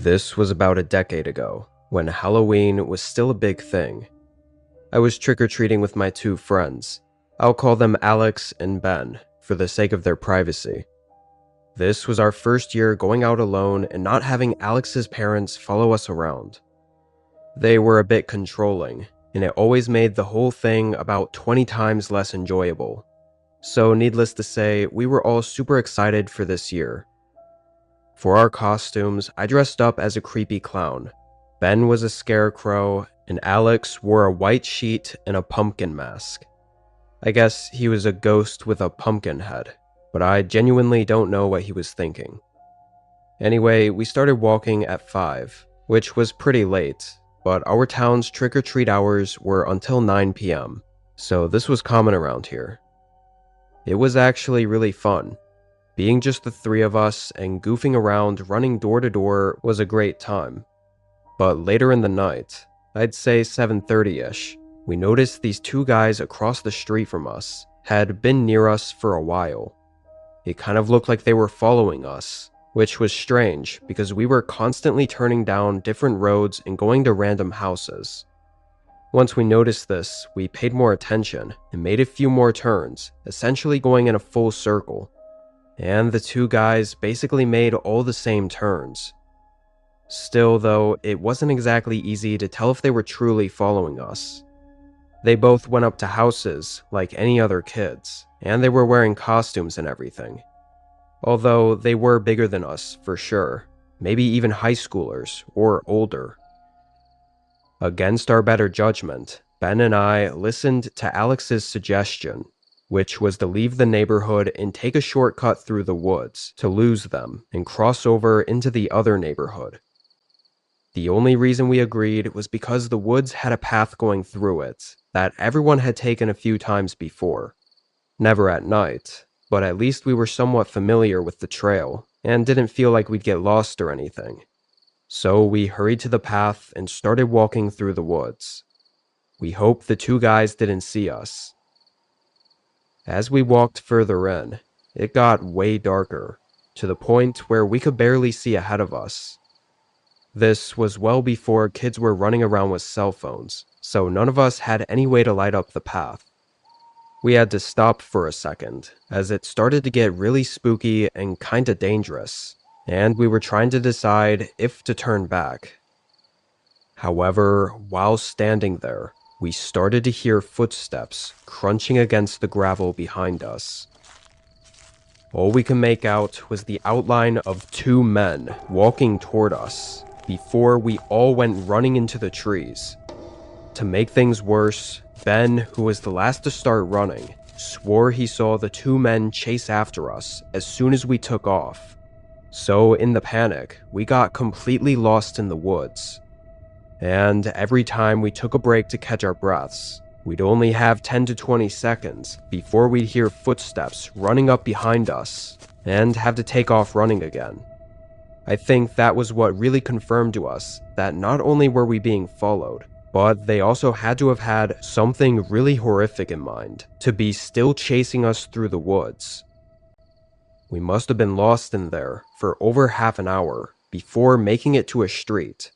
This was about a decade ago, when Halloween was still a big thing. I was trick-or-treating with my two friends. I'll call them Alex and Ben, for the sake of their privacy. This was our first year going out alone and not having Alex's parents follow us around. They were a bit controlling, and it always made the whole thing about 20 times less enjoyable. So needless to say, we were all super excited for this year. For our costumes, I dressed up as a creepy clown. Ben was a scarecrow, and Alex wore a white sheet and a pumpkin mask. I guess he was a ghost with a pumpkin head, but I genuinely don't know what he was thinking. Anyway, we started walking at 5, which was pretty late, but our town's trick-or-treat hours were until 9 p.m., so this was common around here. It was actually really fun. Being just the three of us and goofing around running door to door was a great time. But later in the night, I'd say 7:30ish, we noticed these two guys across the street from us had been near us for a while. It kind of looked like they were following us, which was strange because we were constantly turning down different roads and going to random houses. Once we noticed this, we paid more attention and made a few more turns, essentially going in a full circle. And the two guys basically made all the same turns. Still, though, it wasn't exactly easy to tell if they were truly following us. They both went up to houses like any other kids, and they were wearing costumes and everything. Although they were bigger than us, for sure, maybe even high schoolers or older. Against our better judgment, Ben and I listened to Alex's suggestion, which was to leave the neighborhood and take a shortcut through the woods to lose them and cross over into the other neighborhood. The only reason we agreed was because the woods had a path going through it that everyone had taken a few times before. Never at night, but at least we were somewhat familiar with the trail and didn't feel like we'd get lost or anything. So we hurried to the path and started walking through the woods. We hoped the two guys didn't see us. As we walked further in, it got way darker, to the point where we could barely see ahead of us. This was well before kids were running around with cell phones, so none of us had any way to light up the path. We had to stop for a second, as it started to get really spooky and kinda dangerous, and we were trying to decide if to turn back. However, while standing there, we started to hear footsteps crunching against the gravel behind us. All we could make out was the outline of two men walking toward us before we all went running into the trees. To make things worse, Ben, who was the last to start running, swore he saw the two men chase after us as soon as we took off. So in the panic, we got completely lost in the woods. And every time we took a break to catch our breaths, we'd only have 10 to 20 seconds before we'd hear footsteps running up behind us and have to take off running again. I think that was what really confirmed to us that not only were we being followed, but they also had to have had something really horrific in mind to be still chasing us through the woods. We must have been lost in there for over half an hour before making it to a street.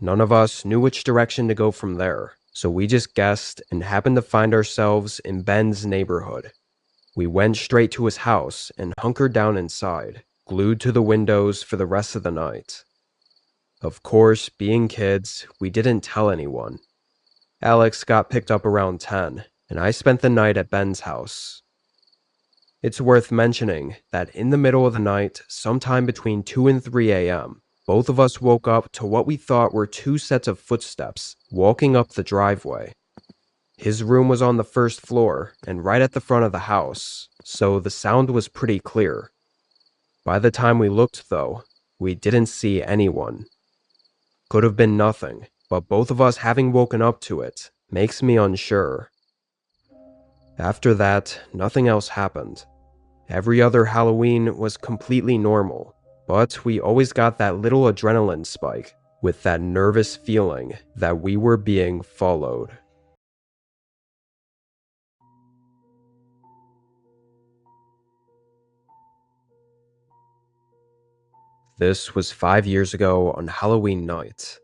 None of us knew which direction to go from there, so we just guessed and happened to find ourselves in Ben's neighborhood. We went straight to his house and hunkered down inside, glued to the windows for the rest of the night. Of course, being kids, we didn't tell anyone. Alex got picked up around 10, and I spent the night at Ben's house. It's worth mentioning that in the middle of the night, sometime between 2 and 3 a.m., both of us woke up to what we thought were two sets of footsteps walking up the driveway. His room was on the first floor and right at the front of the house, so the sound was pretty clear. By the time we looked, though, we didn't see anyone. Could have been nothing, but both of us having woken up to it makes me unsure. After that, nothing else happened. Every other Halloween was completely normal. But we always got that little adrenaline spike, with that nervous feeling that we were being followed. This was 5 years ago on Halloween night.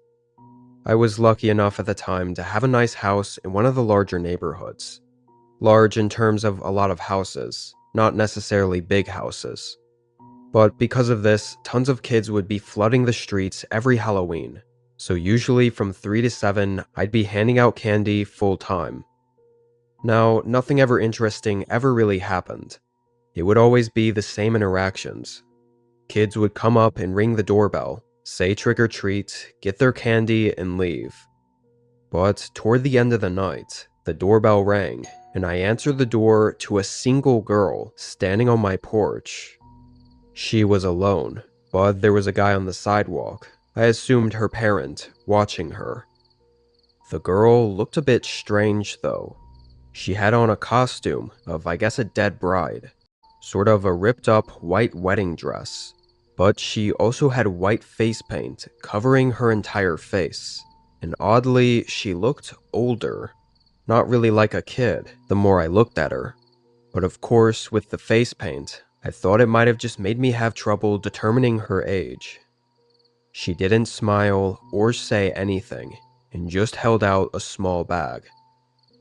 I was lucky enough at the time to have a nice house in one of the larger neighborhoods. Large in terms of a lot of houses, not necessarily big houses. But because of this, tons of kids would be flooding the streets every Halloween. So usually from 3 to 7, I'd be handing out candy full time. Now, nothing ever interesting ever really happened. It would always be the same interactions. Kids would come up and ring the doorbell, say trick or treat, get their candy, and leave. But toward the end of the night, the doorbell rang, and I answered the door to a single girl standing on my porch. She was alone, but there was a guy on the sidewalk, I assumed her parent, watching her. The girl looked a bit strange though. She had on a costume of, I guess, a dead bride. Sort of a ripped up white wedding dress. But she also had white face paint covering her entire face. And oddly, she looked older. Not really like a kid, the more I looked at her. But of course, with the face paint, I thought it might have just made me have trouble determining her age. She didn't smile or say anything, and just held out a small bag.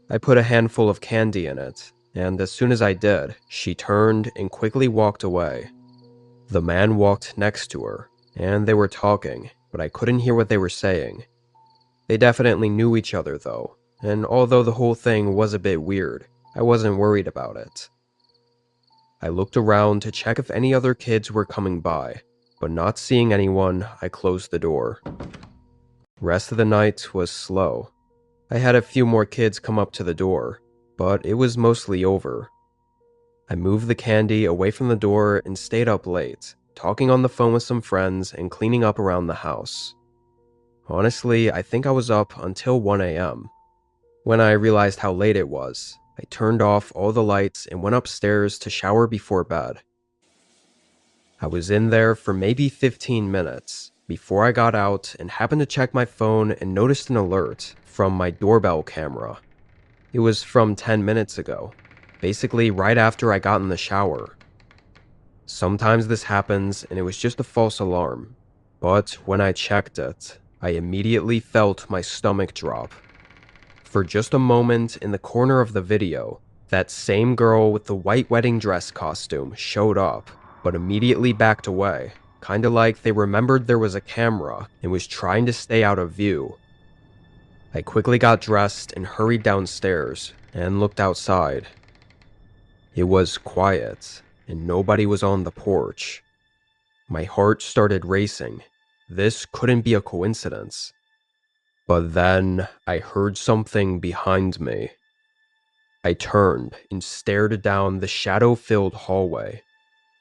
I put a handful of candy in it, and as soon as I did, she turned and quickly walked away. The man walked next to her, and they were talking, but I couldn't hear what they were saying. They definitely knew each other though, and although the whole thing was a bit weird, I wasn't worried about it. I looked around to check if any other kids were coming by, but not seeing anyone, I closed the door. Rest of the night was slow. I had a few more kids come up to the door, but it was mostly over. I moved the candy away from the door and stayed up late, talking on the phone with some friends and cleaning up around the house. Honestly, I think I was up until 1 a.m. When I realized how late it was, I turned off all the lights and went upstairs to shower before bed. I was in there for maybe 15 minutes before I got out and happened to check my phone and noticed an alert from my doorbell camera. It was from 10 minutes ago, basically right after I got in the shower. Sometimes this happens and it was just a false alarm, but when I checked it, I immediately felt my stomach drop. For just a moment in the corner of the video, that same girl with the white wedding dress costume showed up, but immediately backed away, kinda like they remembered there was a camera and was trying to stay out of view. I quickly got dressed and hurried downstairs and looked outside. It was quiet, and nobody was on the porch. My heart started racing. This couldn't be a coincidence. But then I heard something behind me. I turned and stared down the shadow-filled hallway.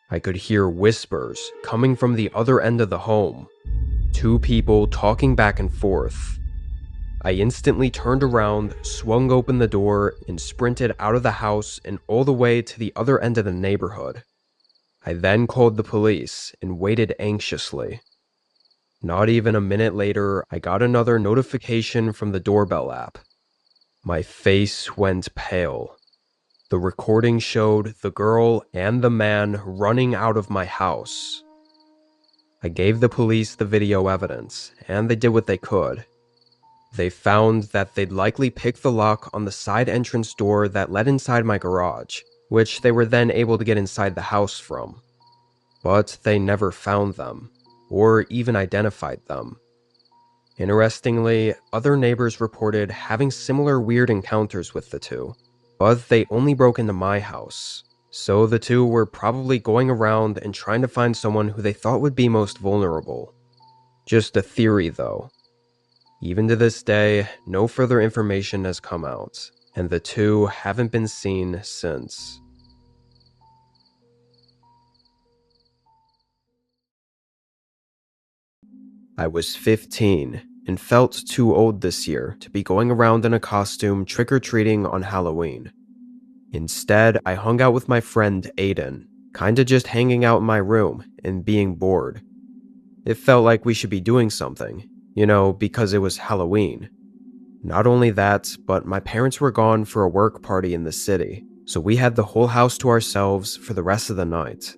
I could hear whispers coming from the other end of the home. Two people talking back and forth. I instantly turned around, swung open the door, and sprinted out of the house and all the way to the other end of the neighborhood. I then called the police and waited anxiously. Not even a minute later, I got another notification from the doorbell app. My face went pale. The recording showed the girl and the man running out of my house. I gave the police the video evidence, and they did what they could. They found that they'd likely picked the lock on the side entrance door that led inside my garage, which they were then able to get inside the house from. But they never found them, or even identified them. Interestingly, other neighbors reported having similar weird encounters with the two, but they only broke into my house, so the two were probably going around and trying to find someone who they thought would be most vulnerable. Just a theory though. Even to this day, no further information has come out, and the two haven't been seen since. I was 15 and felt too old this year to be going around in a costume trick-or-treating on Halloween. Instead, I hung out with my friend Aiden, kinda just hanging out in my room and being bored. It felt like we should be doing something, because it was Halloween. Not only that, but my parents were gone for a work party in the city, so we had the whole house to ourselves for the rest of the night.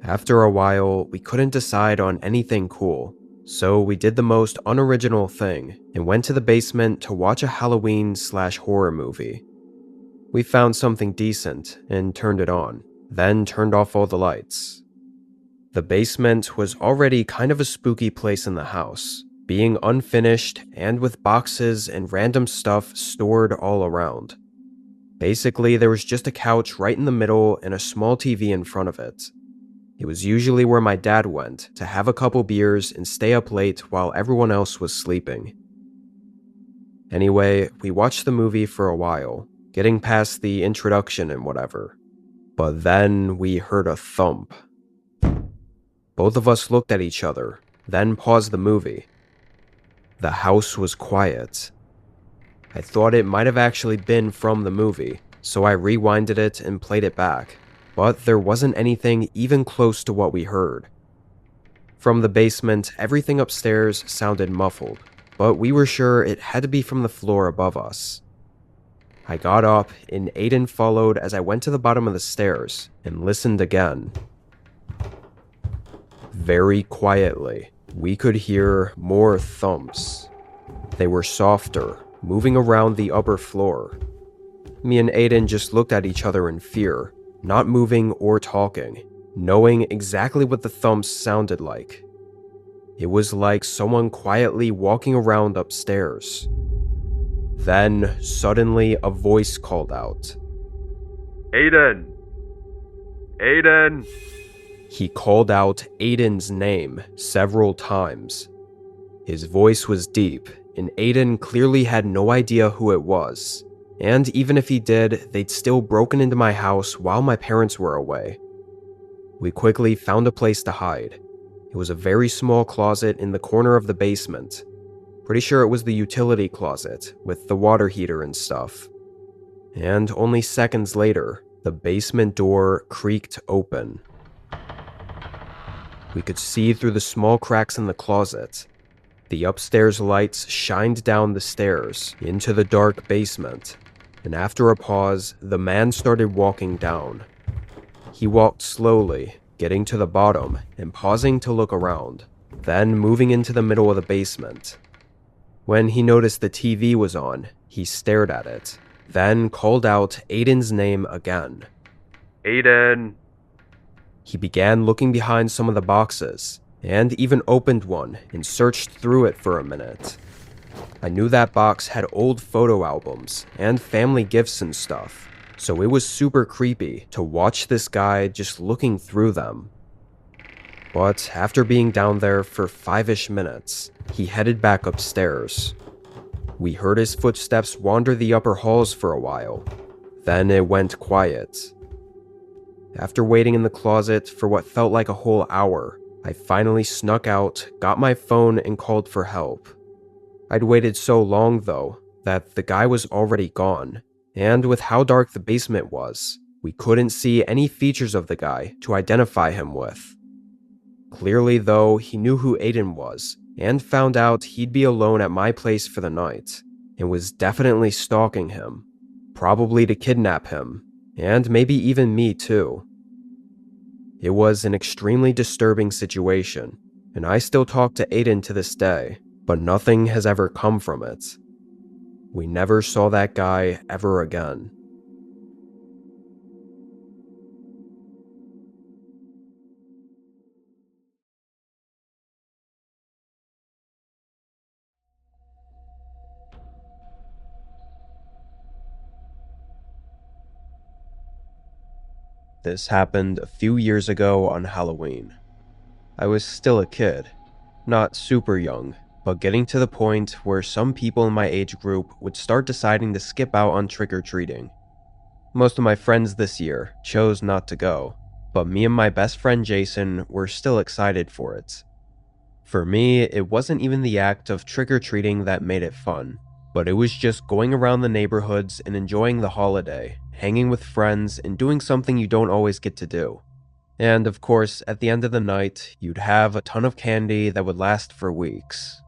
After a while, we couldn't decide on anything cool, so we did the most unoriginal thing and went to the basement to watch a Halloween/horror movie. We found something decent and turned it on, then turned off all the lights. The basement was already kind of a spooky place in the house, being unfinished and with boxes and random stuff stored all around. Basically, there was just a couch right in the middle and a small TV in front of it. It was usually where my dad went to have a couple beers and stay up late while everyone else was sleeping. Anyway, we watched the movie for a while, getting past the introduction and whatever. But then we heard a thump. Both of us looked at each other, then paused the movie. The house was quiet. I thought it might have actually been from the movie, so I rewinded it and played it back, but there wasn't anything even close to what we heard. From the basement, everything upstairs sounded muffled, but we were sure it had to be from the floor above us. I got up, and Aiden followed as I went to the bottom of the stairs and listened again. Very quietly, we could hear more thumps. They were softer, moving around the upper floor. Me and Aiden just looked at each other in fear, not moving or talking, knowing exactly what the thumps sounded like. It was like someone quietly walking around upstairs. Then, suddenly, a voice called out. "Aiden! Aiden!" He called out Aiden's name several times. His voice was deep, and Aiden clearly had no idea who it was. And even if he did, they'd still broken into my house while my parents were away. We quickly found a place to hide. It was a very small closet in the corner of the basement. Pretty sure it was the utility closet, with the water heater and stuff. And only seconds later, the basement door creaked open. We could see through the small cracks in the closet. The upstairs lights shined down the stairs into the dark basement, and after a pause, the man started walking down. He walked slowly, getting to the bottom and pausing to look around, then moving into the middle of the basement. When he noticed the TV was on, he stared at it, then called out Aiden's name again. "Aiden!" He began looking behind some of the boxes, and even opened one and searched through it for a minute. I knew that box had old photo albums and family gifts and stuff, so it was super creepy to watch this guy just looking through them. But after being down there for 5-ish minutes, he headed back upstairs. We heard his footsteps wander the upper halls for a while. Then it went quiet. After waiting in the closet for what felt like a whole hour, I finally snuck out, got my phone, and called for help. I'd waited so long, though, that the guy was already gone, and with how dark the basement was, we couldn't see any features of the guy to identify him with. Clearly, though, he knew who Aiden was, and found out he'd be alone at my place for the night, and was definitely stalking him, probably to kidnap him, and maybe even me too. It was an extremely disturbing situation, and I still talk to Aiden to this day, but nothing has ever come from it. We never saw that guy ever again. This happened a few years ago on Halloween. I was still a kid, not super young, but getting to the point where some people in my age group would start deciding to skip out on trick-or-treating. Most of my friends this year chose not to go, but me and my best friend Jason were still excited for it. For me, it wasn't even the act of trick-or-treating that made it fun, but it was just going around the neighborhoods and enjoying the holiday, hanging with friends, and doing something you don't always get to do. And of course, at the end of the night, you'd have a ton of candy that would last for weeks.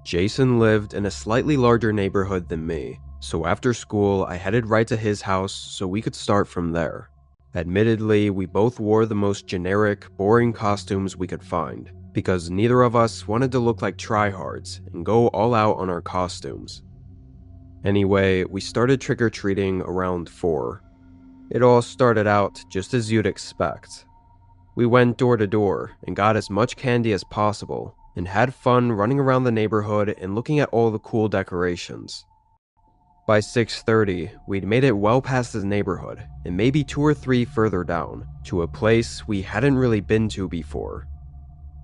Jason lived in a slightly larger neighborhood than me, so after school I headed right to his house so we could start from there. Admittedly, we both wore the most generic, boring costumes we could find, because neither of us wanted to look like tryhards and go all out on our costumes. Anyway, we started trick-or-treating around 4. It all started out just as you'd expect. We went door to door and got as much candy as possible, and had fun running around the neighborhood and looking at all the cool decorations. By 6:30, we'd made it well past the neighborhood, and maybe 2 or 3 further down, to a place we hadn't really been to before.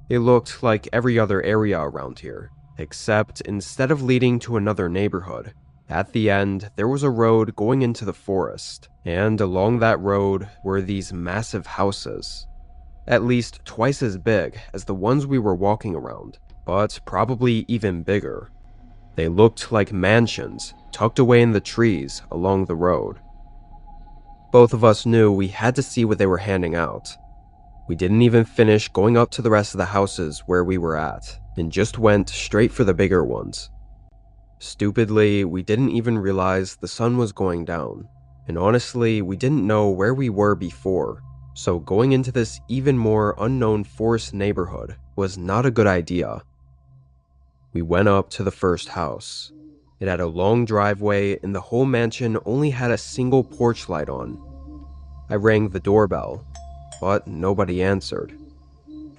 It looked like every other area around here, except instead of leading to another neighborhood, at the end there was a road going into the forest, and along that road were these massive houses. At least twice as big as the ones we were walking around, but probably even bigger. They looked like mansions tucked away in the trees along the road. Both of us knew we had to see what they were handing out. We didn't even finish going up to the rest of the houses where we were at, and just went straight for the bigger ones. Stupidly, we didn't even realize the sun was going down, and honestly, we didn't know where we were before, so going into this even more unknown forest neighborhood was not a good idea. We went up to the first house. It had a long driveway, and the whole mansion only had a single porch light on. I rang the doorbell, but nobody answered.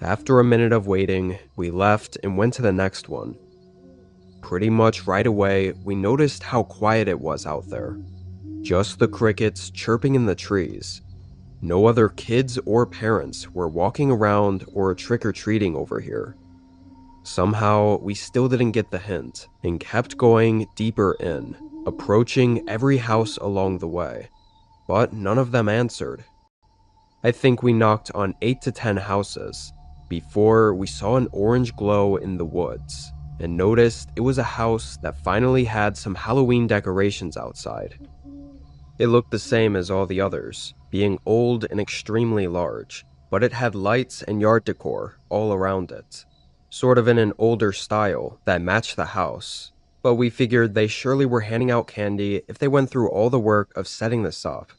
After a minute of waiting, we left and went to the next one. Pretty much right away, we noticed how quiet it was out there. Just the crickets chirping in the trees. No other kids or parents were walking around or trick-or-treating over here. Somehow, we still didn't get the hint, and kept going deeper in, approaching every house along the way. But none of them answered. I think we knocked on 8 to 10 houses, before we saw an orange glow in the woods, and noticed it was a house that finally had some Halloween decorations outside. It looked the same as all the others, being old and extremely large, but it had lights and yard decor all around it. Sort of in an older style that matched the house, but we figured they surely were handing out candy if they went through all the work of setting this up.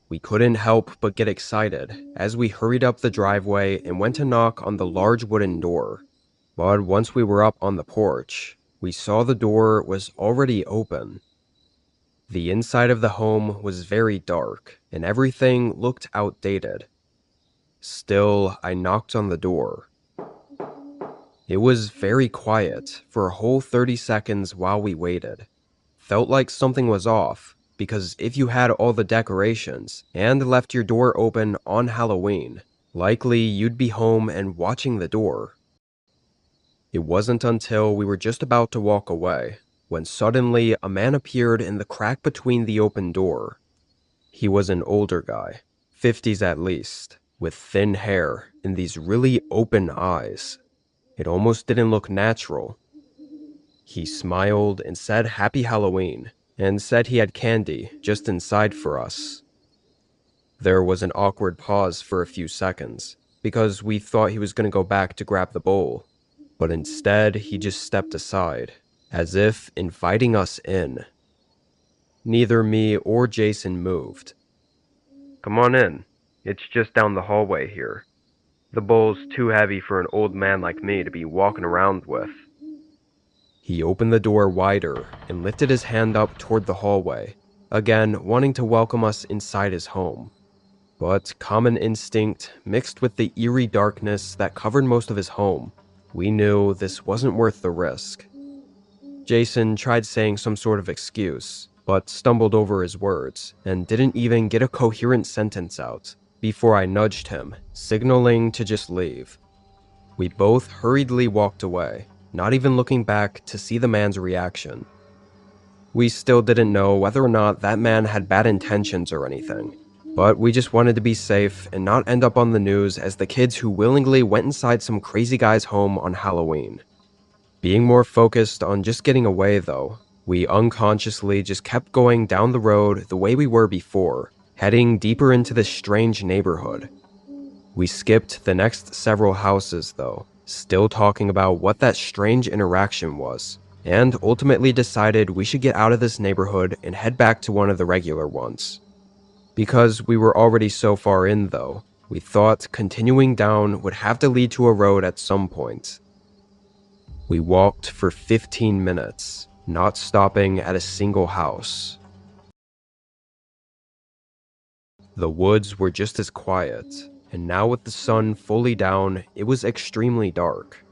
We couldn't help but get excited as we hurried up the driveway and went to knock on the large wooden door. But once we were up on the porch, we saw the door was already open. The inside of the home was very dark, and everything looked outdated. Still, I knocked on the door. It was very quiet for a whole 30 seconds while we waited. Felt like something was off, because if you had all the decorations and left your door open on Halloween, likely you'd be home and watching the door. It wasn't until we were just about to walk away, when suddenly a man appeared in the crack between the open door. He was an older guy, 50s at least, with thin hair and these really open eyes. It almost didn't look natural. He smiled and said Happy Halloween, and said he had candy just inside for us. There was an awkward pause for a few seconds, because we thought he was going to go back to grab the bowl, but instead he just stepped aside, as if inviting us in. Neither me or Jason moved. "Come on in. It's just down the hallway here. The bowl's too heavy for an old man like me to be walking around with." He opened the door wider and lifted his hand up toward the hallway, again wanting to welcome us inside his home. But common instinct, mixed with the eerie darkness that covered most of his home, we knew this wasn't worth the risk. Jason tried saying some sort of excuse, but stumbled over his words and didn't even get a coherent sentence out before I nudged him, signaling to just leave. We both hurriedly walked away, not even looking back to see the man's reaction. We still didn't know whether or not that man had bad intentions or anything, but we just wanted to be safe and not end up on the news as the kids who willingly went inside some crazy guy's home on Halloween. Being more focused on just getting away though, we unconsciously just kept going down the road the way we were before, heading deeper into this strange neighborhood. We skipped the next several houses though, still talking about what that strange interaction was, and ultimately decided we should get out of this neighborhood and head back to one of the regular ones. Because we were already so far in, though, we thought continuing down would have to lead to a road at some point. We walked for 15 minutes, not stopping at a single house. The woods were just as quiet, and now with the sun fully down, it was extremely dark.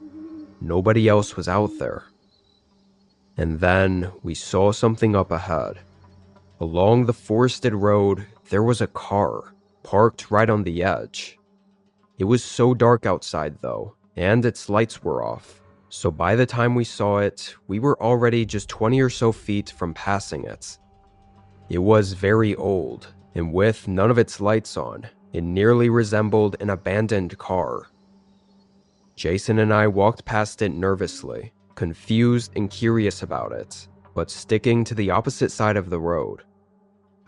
Nobody else was out there. And then we saw something up ahead. Along the forested road, there was a car, parked right on the edge. It was so dark outside though, and its lights were off. So by the time we saw it, we were already just 20 or so feet from passing it. It was very old, and with none of its lights on, it nearly resembled an abandoned car. Jason and I walked past it nervously, confused and curious about it, but sticking to the opposite side of the road.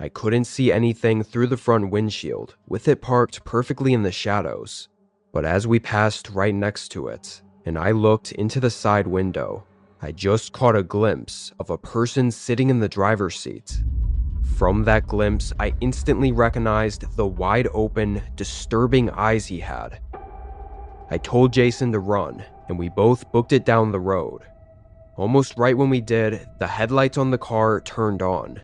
I couldn't see anything through the front windshield, with it parked perfectly in the shadows, but as we passed right next to it, and I looked into the side window, I just caught a glimpse of a person sitting in the driver's seat. From that glimpse, I instantly recognized the wide-open, disturbing eyes he had. I told Jason to run, and we both booked it down the road. Almost right when we did, the headlights on the car turned on.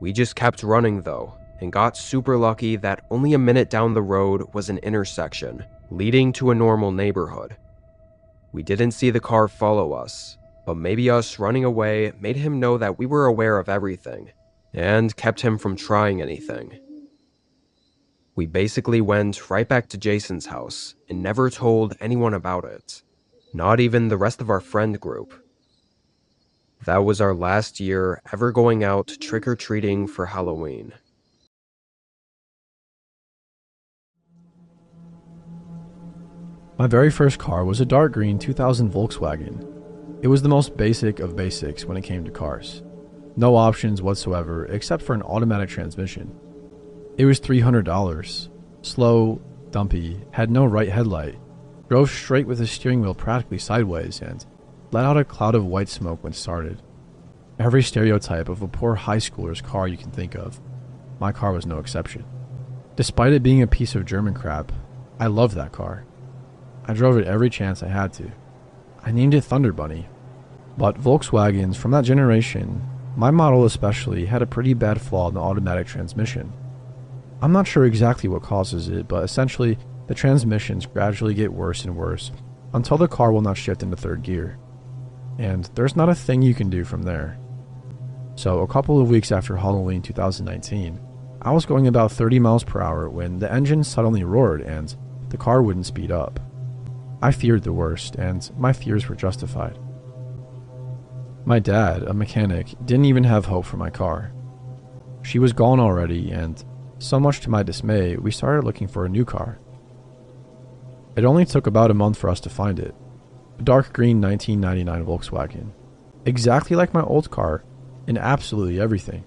We just kept running though, and got super lucky that only a minute down the road was an intersection, leading to a normal neighborhood. We didn't see the car follow us, but maybe us running away made him know that we were aware of everything, and kept him from trying anything. We basically went right back to Jason's house and never told anyone about it, not even the rest of our friend group. That was our last year ever going out trick-or-treating for Halloween. My very first car was a dark green 2000 Volkswagen. It was the most basic of basics when it came to cars. No options whatsoever except for an automatic transmission. It was $300. Slow, dumpy, had no right headlight, drove straight with the steering wheel practically sideways, and let out a cloud of white smoke when started. Every stereotype of a poor high schooler's car you can think of. My car was no exception. Despite it being a piece of German crap, I loved that car. I drove it every chance I had to. I named it Thunder Bunny. But Volkswagens from that generation, my model especially, had a pretty bad flaw in the automatic transmission. I'm not sure exactly what causes it, but essentially, the transmissions gradually get worse and worse until the car will not shift into third gear. And there's not a thing you can do from there. So a couple of weeks after Halloween 2019, I was going about 30 miles per hour when the engine suddenly roared and the car wouldn't speed up. I feared the worst, and my fears were justified. My dad, a mechanic, didn't even have hope for my car. She was gone already, and so much to my dismay, we started looking for a new car. It only took about a month for us to find it. A dark green 1999 Volkswagen. Exactly like my old car, in absolutely everything.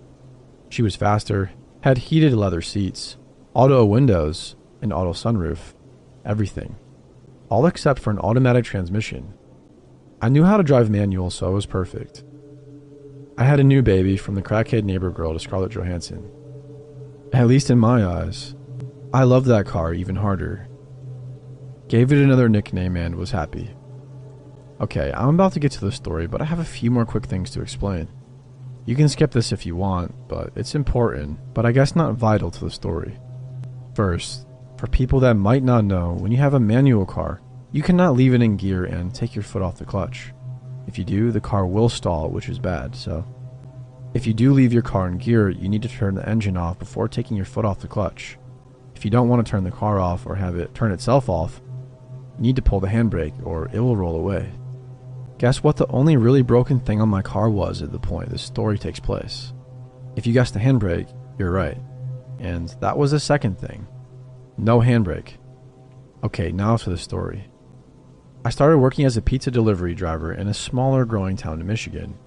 She was faster, had heated leather seats, auto windows, an auto sunroof, everything. All except for an automatic transmission. I knew how to drive manual, so it was perfect. I had a new baby from the crackhead neighbor girl to Scarlett Johansson. At least in my eyes. I loved that car even harder. Gave it another nickname and was happy. Okay, I'm about to get to the story, but I have a few more quick things to explain. You can skip this if you want, but it's important, but I guess not vital to the story. First, for people that might not know, when you have a manual car, you cannot leave it in gear and take your foot off the clutch. If you do, the car will stall, which is bad, so if you do leave your car in gear, you need to turn the engine off before taking your foot off the clutch. If you don't want to turn the car off or have it turn itself off, you need to pull the handbrake or it will roll away. Guess what the only really broken thing on my car was at the point this story takes place? If you guessed the handbrake, you're right. And that was the second thing. No handbrake. Okay, now to the story. I started working as a pizza delivery driver in a smaller growing town in Michigan.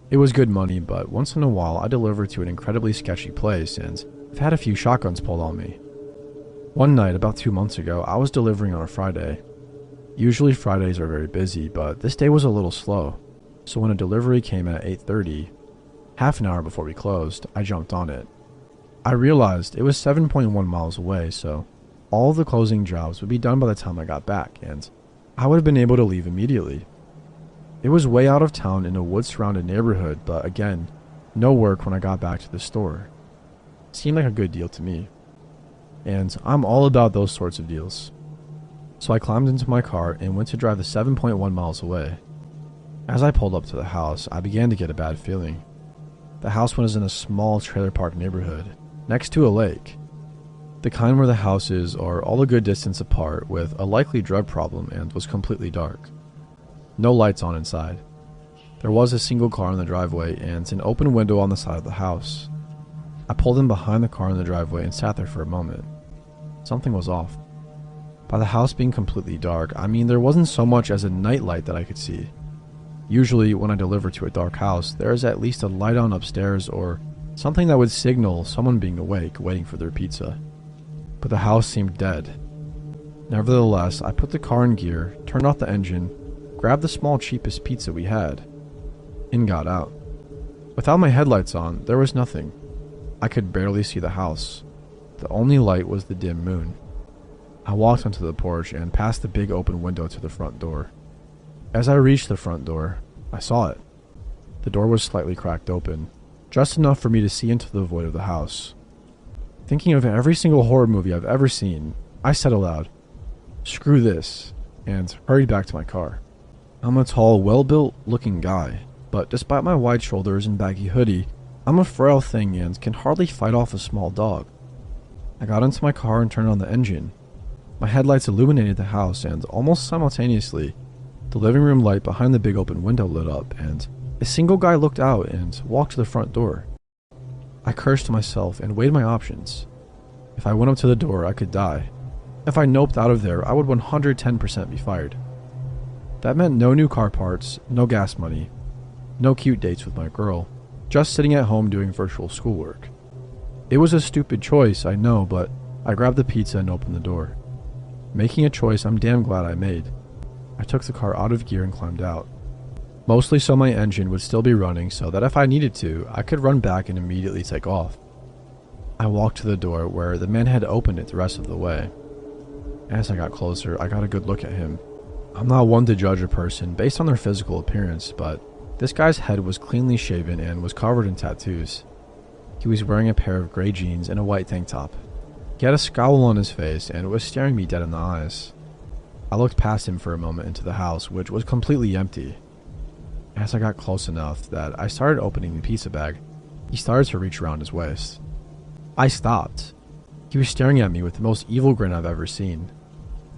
It was good money, but once in a while I delivered to an incredibly sketchy place and I've had a few shotguns pulled on me. One night, about 2 months ago, I was delivering on a Friday. Usually Fridays are very busy, but this day was a little slow. So when a delivery came at 8:30, half an hour before we closed, I jumped on it. I realized it was 7.1 miles away, so all of the closing jobs would be done by the time I got back, and I would have been able to leave immediately. It was way out of town in a wood-surrounded neighborhood, but again, no work when I got back to the store. Seemed like a good deal to me. And I'm all about those sorts of deals. So I climbed into my car and went to drive the 7.1 miles away. As I pulled up to the house, I began to get a bad feeling. The house was in a small trailer park neighborhood, next to a lake. The kind where the houses are all a good distance apart with a likely drug problem, and was completely dark. No lights on inside. There was a single car in the driveway and an open window on the side of the house. I pulled in behind the car in the driveway and sat there for a moment. Something was off. By the house being completely dark, I mean there wasn't so much as a night light that I could see. Usually when I deliver to a dark house, there is at least a light on upstairs or something that would signal someone being awake, waiting for their pizza. But the house seemed dead. Nevertheless, I put the car in gear, turned off the engine, grabbed the small cheapest pizza we had, and got out. Without my headlights on, there was nothing. I could barely see the house. The only light was the dim moon. I walked onto the porch and past the big open window to the front door. As I reached the front door, I saw it. The door was slightly cracked open, just enough for me to see into the void of the house. Thinking of every single horror movie I've ever seen, I said aloud, "Screw this," and hurried back to my car. I'm a tall, well-built looking guy, but despite my wide shoulders and baggy hoodie, I'm a frail thing and can hardly fight off a small dog. I got into my car and turned on the engine. My headlights illuminated the house, and almost simultaneously, the living room light behind the big open window lit up, and a single guy looked out and walked to the front door. I cursed to myself and weighed my options. If I went up to the door, I could die. If I noped out of there, I would 110% be fired. That meant no new car parts, no gas money, no cute dates with my girl, just sitting at home doing virtual schoolwork. It was a stupid choice, I know, but I grabbed the pizza and opened the door. Making a choice I'm damn glad I made. I took the car out of gear and climbed out. Mostly so my engine would still be running so that if I needed to, I could run back and immediately take off. I walked to the door where the man had opened it the rest of the way. As I got closer, I got a good look at him. I'm not one to judge a person based on their physical appearance, but this guy's head was cleanly shaven and was covered in tattoos. He was wearing a pair of gray jeans and a white tank top. He had a scowl on his face and was staring me dead in the eyes. I looked past him for a moment into the house, which was completely empty. As I got close enough that I started opening the pizza bag, he started to reach around his waist. I stopped. He was staring at me with the most evil grin I've ever seen.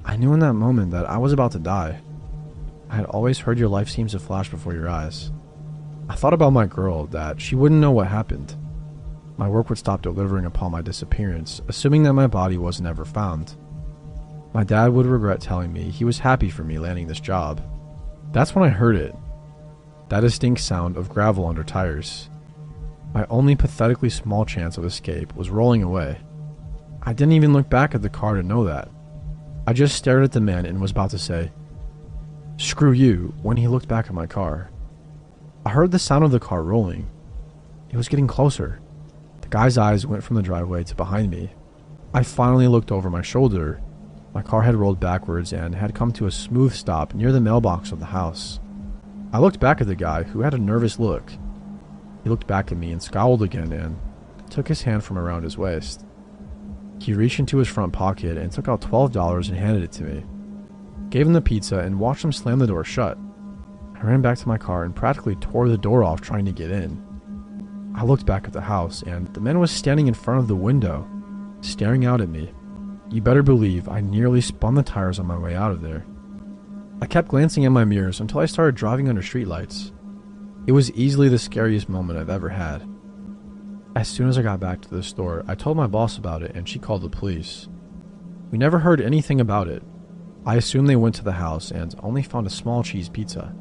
I knew in that moment that I was about to die. I had always heard your life seems to flash before your eyes. I thought about my girl, that she wouldn't know what happened. My work would stop delivering upon my disappearance, assuming that my body was never found. My dad would regret telling me he was happy for me landing this job. That's when I heard it. That distinct sound of gravel under tires. My only pathetically small chance of escape was rolling away. I didn't even look back at the car to know that. I just stared at the man and was about to say, "Screw you," when he looked back at my car. I heard the sound of the car rolling. It was getting closer. The guy's eyes went from the driveway to behind me. I finally looked over my shoulder. My car had rolled backwards and had come to a smooth stop near the mailbox of the house. I looked back at the guy, who had a nervous look. He looked back at me and scowled again and took his hand from around his waist. He reached into his front pocket and took out $12 and handed it to me. Gave him the pizza and watched him slam the door shut. I ran back to my car and practically tore the door off trying to get in. I looked back at the house and the man was standing in front of the window, staring out at me. You better believe I nearly spun the tires on my way out of there. I kept glancing at my mirrors until I started driving under streetlights. It was easily the scariest moment I've ever had. As soon as I got back to the store, I told my boss about it and she called the police. We never heard anything about it. I assumed they went to the house and only found a small cheese pizza.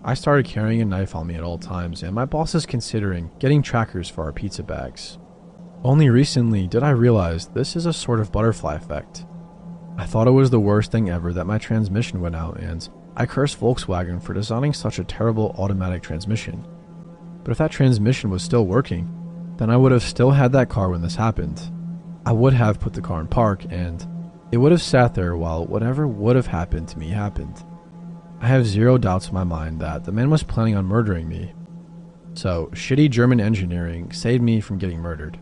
I started carrying a knife on me at all times, and my boss is considering getting trackers for our pizza bags. Only recently did I realize this is a sort of butterfly effect. I thought it was the worst thing ever that my transmission went out, and I cursed Volkswagen for designing such a terrible automatic transmission. But if that transmission was still working, then I would have still had that car when this happened. I would have put the car in park, and it would have sat there while whatever would have happened to me happened. I have zero doubts in my mind that the man was planning on murdering me. So, shitty German engineering saved me from getting murdered.